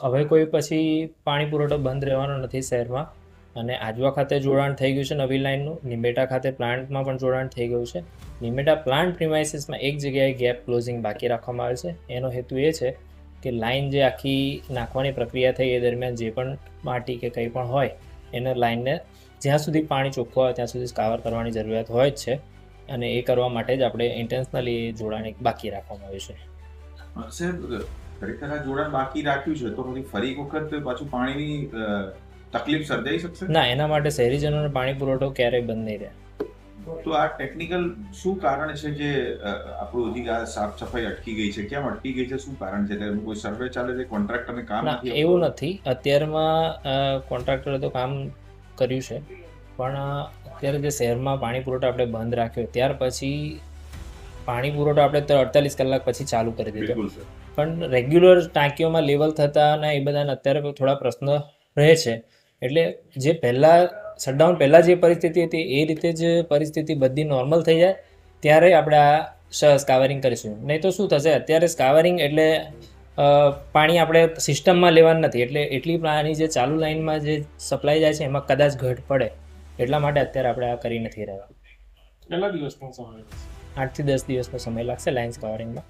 હવે કોઈ પછી પાણી પુરવઠો બંધ રહેવાનો નથી શહેરમાં. અને આજવા ખાતે જોડાણ થઈ ગયું છે નવી લાઇનનું. નિમેટા ખાતે પ્લાન્ટમાં પણ જોડાણ થઈ ગયું છે. નિમેટા પ્લાન્ટ પ્રિમાઇસીસમાં એક જગ્યાએ ગેપ ક્લોઝિંગ બાકી રાખવામાં આવે છે. એનો હેતુ એ છે કે લાઇન જે આખી નાખવાની પ્રક્રિયા થઈ એ દરમિયાન જે પણ માટી કે કંઈ પણ હોય એને લાઇનને જ્યાં સુધી પાણી ચોખ્ખું આવે ત્યાં સુધી સ્કાવર કરવાની જરૂરિયાત હોય જ છે. અને એ કરવા માટે જ આપણે ઇન્ટેન્શનલી એ જોડાણ એક બાકી રાખવામાં આવ્યું છે. સાહેબ, ખરેખર આ જોડાણ બાકી રાખ્યું છે તો પછી ફરી એક વખત પાછું પાણીની તકલીફ સર્જાઈ શકશે? ના, એના માટે શહેરીજનોને પાણી પુરવઠો ક્યારેય બંધ નહીં રહે. તો આ ટેકનિકલ શું કારણ છે જે આપણું હજી આ સાફ સફાઈ અટકી ગઈ છે? કેમ અટકી ગઈ છે? શું કારણ છે? કોઈ સર્વે ચાલે છે? કોન્ટ્રાક્ટરને કામ ના, એવું નથી. અત્યારમાં કોન્ટ્રાક્ટરે તો કામ કર્યું છે, પણ અત્યારે જે શહેરમાં પાણી પુરવઠો આપણે બંધ રાખ્યો ત્યાર પછી પાણી પુરવઠો આપણે 48 કલાક પછી ચાલુ કરી દીધો. બિલકુલ સર. પણ રેગ્યુલર ટાંકીઓમાં લેવલ થતાં ને એ બધાને અત્યારે થોડા પ્રશ્ન રહે છે. એટલે જે પહેલાં શટડાઉન પહેલાં જે પરિસ્થિતિ હતી એ રીતે જ પરિસ્થિતિ બધી નોર્મલ થઈ જાય ત્યારે આપણે આ સ્કાવરિંગ કરીશું. નહીં તો શું થશે, અત્યારે સ્કાવરિંગ એટલે પાણી આપણે સિસ્ટમમાં લેવાનું નથી, એટલે એટલી પાણી જે ચાલુ લાઇનમાં જે સપ્લાય જાય છે એમાં કદાચ ઘટ પડે એટલા માટે અત્યારે આપણે આ કરી નથી રહ્યા. કેટલા દિવસનો સમય? 8 થી 10 દિવસનો સમય લાગશે લાઇન સ્કાવરિંગમાં.